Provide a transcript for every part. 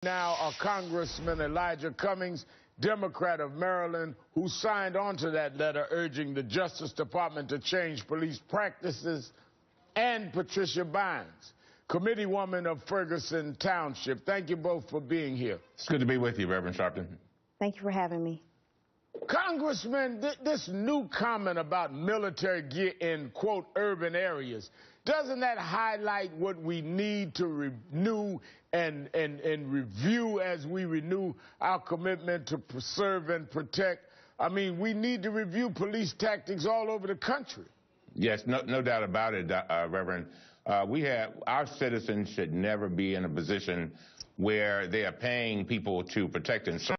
Now, Congressman Elijah Cummings, Democrat of Maryland, who signed on to that letter urging the Justice Department to change police practices, and Patricia Bynes, committeewoman of Ferguson Township. Thank you both for being here. It's good to be with you, Reverend Sharpton. Thank you for having me. Congressman, this new comment about military gear in, quote, urban areas, doesn't that highlight what we need to renew and review as we renew our commitment to preserve and protect? I mean, we need to review police tactics all over the country. Yes, no doubt about it, Reverend. Our citizens should never be in a position where they are paying people to protect and serve,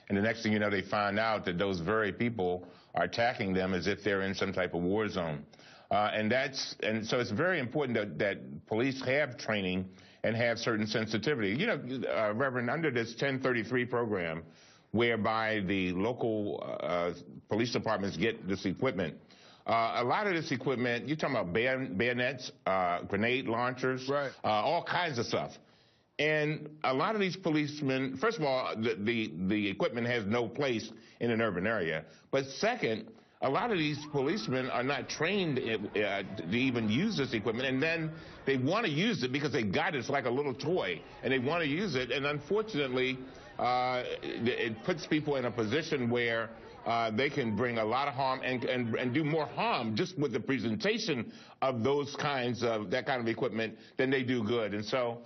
and the next thing you know, they find out that those very people are attacking them as if they're in some type of war zone. And so it's very important that police have training and have certain sensitivity. You know, Reverend, under this 1033 program, whereby the local police departments get this equipment, a lot of this equipment, you're talking about bayonets, grenade launchers, right, all kinds of stuff. And a lot of these policemen, first of all, the equipment has no place in an urban area. But second, a lot of these policemen are not trained to even use this equipment, and then they want to use it because they got it. It's like a little toy, and they want to use it. And unfortunately, it puts people in a position where they can bring a lot of harm and do more harm just with the presentation of that kind of equipment than they do good. And so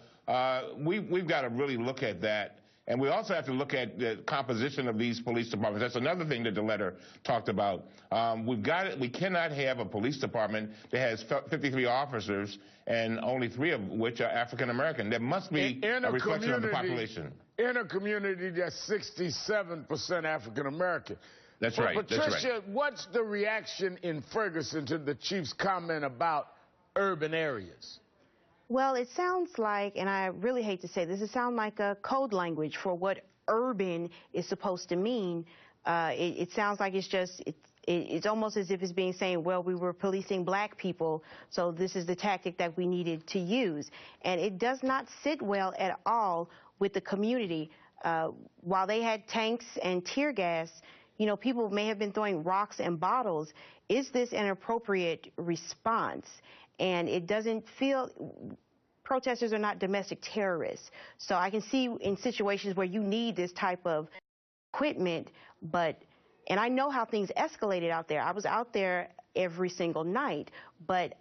we've got to really look at that. And we also have to look at the composition of these police departments. That's another thing that the letter talked about. We cannot have a police department that has 53 officers and only 3 of which are African American. There must be a reflection of the population. In a community that's 67% African American. That's right. Patricia, that's right. What's the reaction in Ferguson to the chief's comment about urban areas? Well, it sounds like, and I really hate to say this, it sounds like a code language for what urban is supposed to mean. It sounds like it's almost as if it's being saying, well, we were policing black people, so this is the tactic that we needed to use. And it does not sit well at all with the community. While they had tanks and tear gas, you know, people may have been throwing rocks and bottles. Is this an appropriate response? And it doesn't feel, protesters are not domestic terrorists. So I can see in situations where you need this type of equipment, and I know how things escalated out there. I was out there every single night, but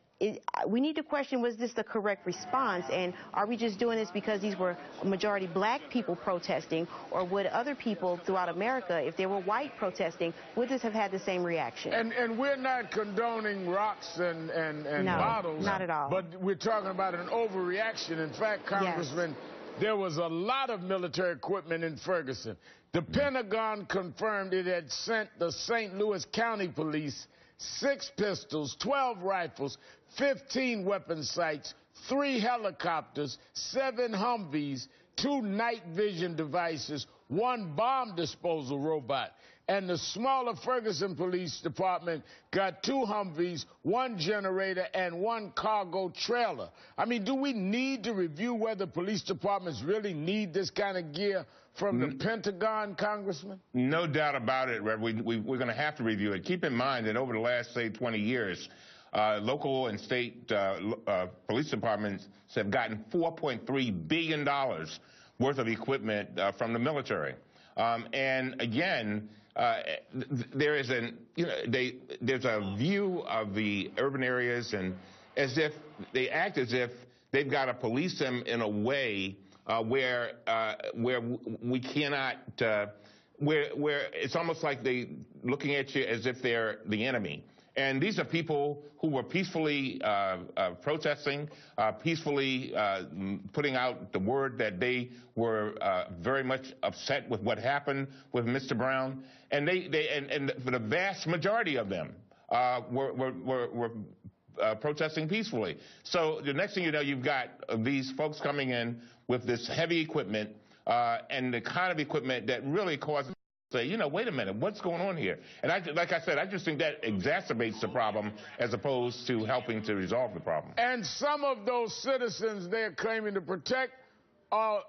we need to question, was this the correct response? And are we just doing this because these were majority black people protesting, or would other people throughout America, if they were white protesting, would this have had the same reaction? And we're not condoning rocks and no, bottles. Not at all. But we're talking about an overreaction. In fact, Congressman, yes, there was a lot of military equipment in Ferguson. The Pentagon confirmed it had sent the St. Louis County Police 6 pistols, 12 rifles, 15 weapon sights, 3 helicopters, 7 Humvees, 2 night vision devices, 1 bomb disposal robot. And the smaller Ferguson Police Department got 2 Humvees, 1 generator, and 1 cargo trailer. I mean, do we need to review whether police departments really need this kind of gear from the Pentagon, Congressman? No doubt about it, Rev. We're going to have to review it. Keep in mind that over the last, say, 20 years, local and state police departments have gotten $4.3 billion worth of equipment from the military. And again, there's a view of the urban areas and as if they act as if they've got to police them in a way where we cannot, where it's almost like they looking at you as if they're the enemy. And these are people who were peacefully protesting, peacefully putting out the word that they were very much upset with what happened with Mr. Brown. And and for the vast majority of them were protesting peacefully. So the next thing you know, you've got these folks coming in with this heavy equipment and the kind of equipment that really causes say, you know, wait a minute, what's going on here? And like I said, I just think that exacerbates the problem as opposed to helping to resolve the problem. And some of those citizens they're claiming to protect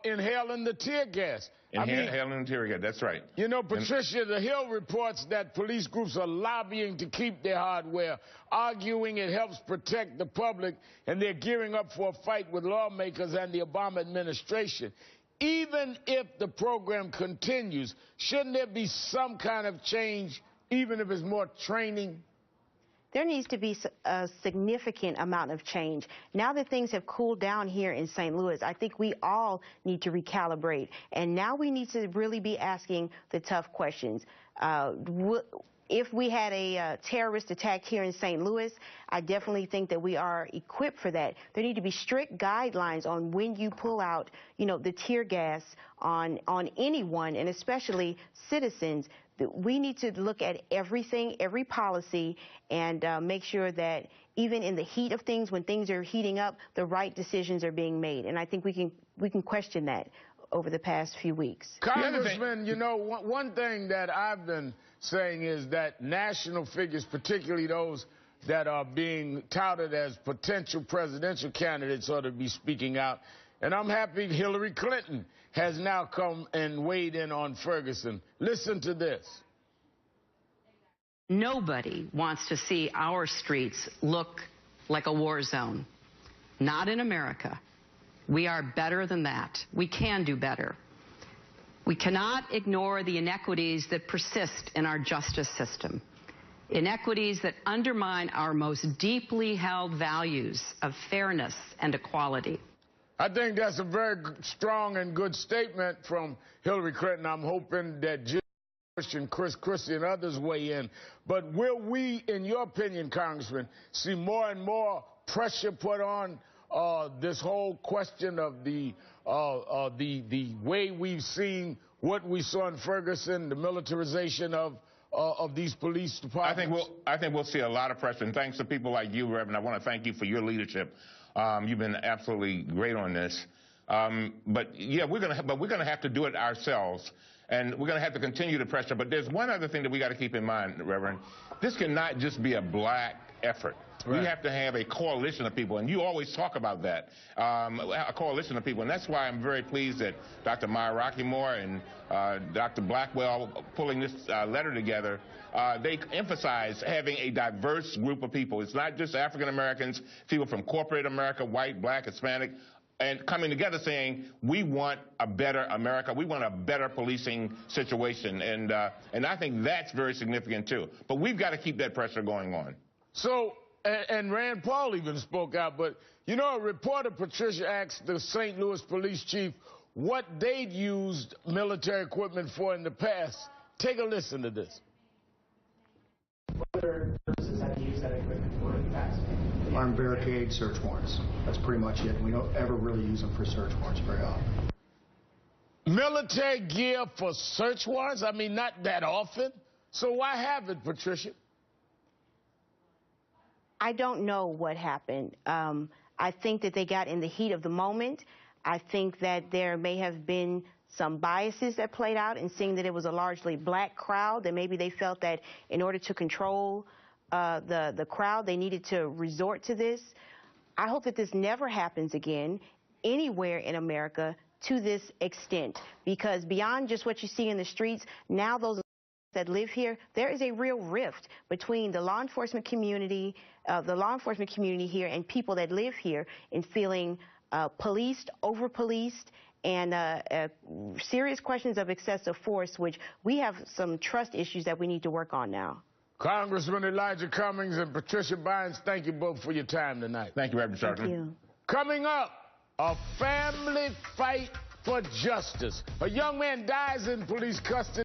inhaling the tear gas. Inhaling the tear gas, that's right. You know, Patricia, the Hill reports that police groups are lobbying to keep their hardware, arguing it helps protect the public, and they're gearing up for a fight with lawmakers and the Obama administration. Even if the program continues, shouldn't there be some kind of change, even if it's more training? There needs to be a significant amount of change. Now that things have cooled down here in St. Louis, I think we all need to recalibrate. And now we need to really be asking the tough questions. If we had a terrorist attack here in St. Louis, I definitely think that we are equipped for that. There need to be strict guidelines on when you pull out, you know, the tear gas on anyone, and especially citizens. We need to look at everything, every policy, and make sure that even in the heat of things, when things are heating up, the right decisions are being made. And I think we can question that over the past few weeks. Congressman, you know, one thing that I've been saying is that national figures, particularly those that are being touted as potential presidential candidates, ought to be speaking out. And I'm happy Hillary Clinton has now come and weighed in on Ferguson. Listen to this. Nobody wants to see our streets look like a war zone. Not in America. We are better than that. We can do better. We cannot ignore the inequities that persist in our justice system, inequities that undermine our most deeply held values of fairness and equality. I think that's a very strong and good statement from Hillary Clinton. I'm hoping that Jim Bush and Chris Christie and others weigh in. But will we, in your opinion, Congressman, see more and more pressure put on this whole question of the way we've seen what we saw in Ferguson, the militarization of these police departments? I think we'll see a lot of pressure. And thanks to people like you, Reverend, I want to thank you for your leadership. You've been absolutely great on this. But yeah, we're gonna have to do it ourselves, and we're gonna have to continue the pressure. But there's one other thing that we got to keep in mind, Reverend. This cannot just be a black effort. Right. We have to have a coalition of people, and you always talk about that, a coalition of people. And that's why I'm very pleased that Dr. Maya Rockeymoore and Dr. Blackwell pulling this letter together. They emphasize having a diverse group of people. It's not just African Americans, people from corporate America, white, black, Hispanic, and coming together saying, we want a better America, we want a better policing situation. And I think that's very significant, too. But we've got to keep that pressure going on. So, and Rand Paul even spoke out, but, you know, a reporter, Patricia, asked the St. Louis police chief what they'd used military equipment for in the past. Take a listen to this. What other purposes have you used that equipment for in the past? Armed barricades, search warrants. That's pretty much it. We don't ever really use them for search warrants very often. Military gear for search warrants? I mean, not that often. So why have it, Patricia? I don't know what happened. I think that they got in the heat of the moment. I think that there may have been some biases that played out in seeing that it was a largely black crowd, that maybe they felt that in order to control the crowd, they needed to resort to this. I hope that this never happens again anywhere in America to this extent, because beyond just what you see in the streets, now those that live here, there is a real rift between the law enforcement community here and people that live here in feeling policed, over-policed, and serious questions of excessive force, which we have some trust issues that we need to work on now. Congressman Elijah Cummings and Patricia Bynes, thank you both for your time tonight. Thank you, Reverend Sharkey. Thank you. Coming up, a family fight for justice. A young man dies in police custody.